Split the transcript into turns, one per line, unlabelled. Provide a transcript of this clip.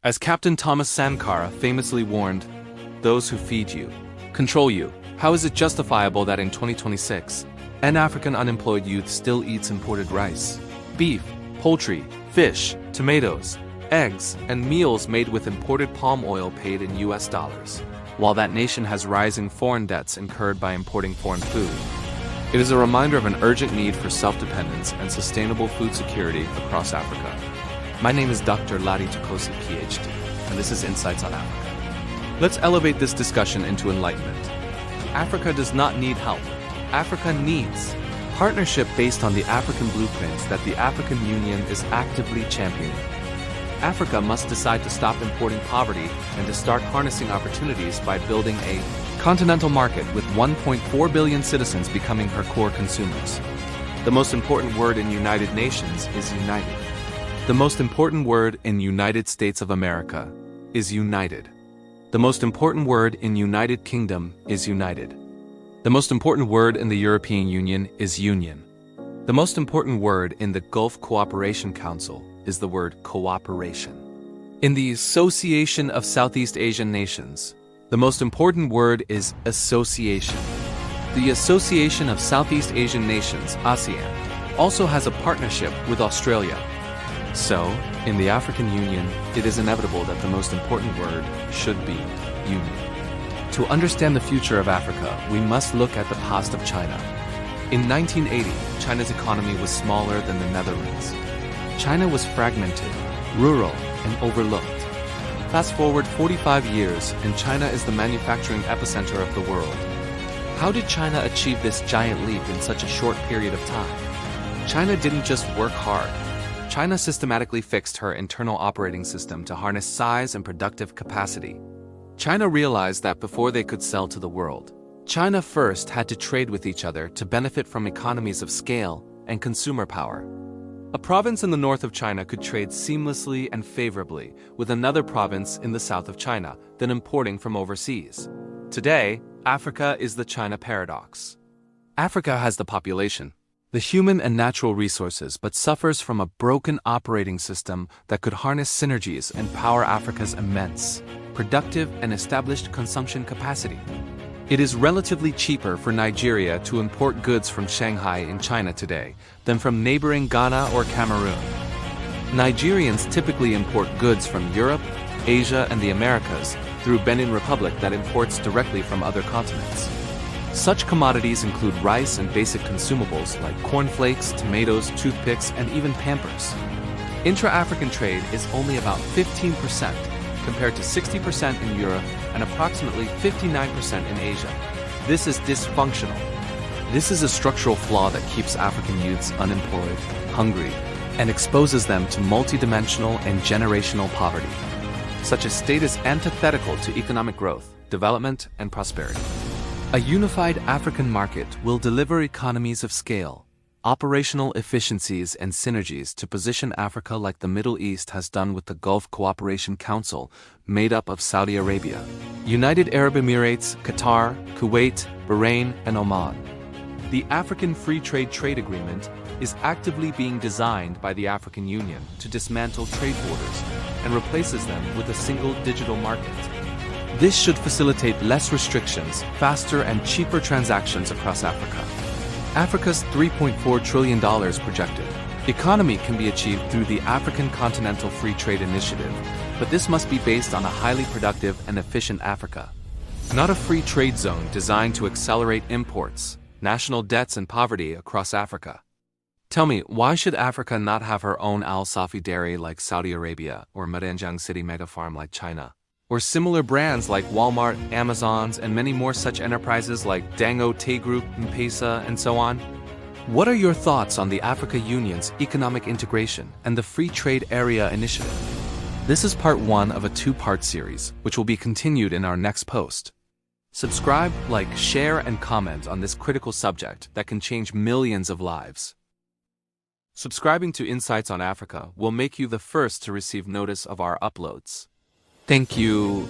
As Captain Thomas Sankara famously warned, those who feed you control you. How is it justifiable that in 2026, an African unemployed youth still eats imported rice, beef, poultry, fish, tomatoes, eggs, and meals made with imported palm oil paid in US dollars, while that nation has rising foreign debts incurred by importing foreign food? It is a reminder of an urgent need for self-dependence and sustainable food security across Africa. My name is Dr. Ladi Tukosi, PhD, and this is Insights on Africa. Let's elevate this discussion into enlightenment. Africa does not need help. Africa needs partnership based on the African blueprints that the African Union is actively championing. Africa must decide to stop importing poverty and to start harnessing opportunities by building a continental market with 1.4 billion citizens becoming her core consumers. The most important word in United Nations is united. The most important word in United States of America is united. The most important word in United Kingdom is united. The most important word in the European Union is union. The most important word in the Gulf Cooperation Council is the word cooperation. In the Association of Southeast Asian Nations, the most important word is association. The Association of Southeast Asian Nations, ASEAN, also has a partnership with Australia. So, in the African Union, it is inevitable that the most important word should be union. To understand the future of Africa, we must look at the past of China. In 1980, China's economy was smaller than the Netherlands. China was fragmented, rural, and overlooked. Fast forward 45 years, and China is the manufacturing epicenter of the world. How did China achieve this giant leap in such a short period of time? China didn't just work hard. China systematically fixed her internal operating system to harness size and productive capacity. China realized that before they could sell to the world, China first had to trade with each other to benefit from economies of scale and consumer power. A province in the north of China could trade seamlessly and favorably with another province in the south of China than importing from overseas. Today, Africa is the China paradox. Africa has the population, the human and natural resources, but suffers from a broken operating system that could harness synergies and power Africa's immense, productive, and established consumption capacity. It is relatively cheaper for Nigeria to import goods from Shanghai in China today than from neighboring Ghana or Cameroon. Nigerians typically import goods from Europe, Asia, and the Americas through Benin Republic that imports directly from other continents. Such commodities include rice and basic consumables like cornflakes, tomatoes, toothpicks, and even Pampers. Intra-African trade is only about 15%, compared to 60% in Europe and approximately 59% in Asia. This is dysfunctional. This is a structural flaw that keeps African youths unemployed, hungry, and exposes them to multidimensional and generational poverty. Such a state is antithetical to economic growth, development, and prosperity. A unified African market will deliver economies of scale, operational efficiencies, and synergies to position Africa like the Middle East has done with the Gulf Cooperation Council, made up of Saudi Arabia, United Arab Emirates, Qatar, Kuwait, Bahrain, and Oman. The African Free Trade Agreement is actively being designed by the African Union to dismantle trade borders and replaces them with a single digital market. This should facilitate less restrictions, faster and cheaper transactions across Africa. Africa's $3.4 trillion projected economy can be achieved through the African Continental Free Trade Initiative, but this must be based on a highly productive and efficient Africa, not a free trade zone designed to accelerate imports, national debts, and poverty across Africa. Tell me, why should Africa not have her own Al Safi dairy like Saudi Arabia or Maranjang City mega farm like China? Or similar brands like Walmart, Amazon's, and many more such enterprises like Dangote Group, M-Pesa, and so on? What are your thoughts on the Africa Union's economic integration and the Free Trade Area Initiative? This is part 1 of a 2-part series, which will be continued in our next post. Subscribe, like, share, and comment on this critical subject that can change millions of lives. Subscribing to Insights on Africa will make you the first to receive notice of our uploads. Thank you.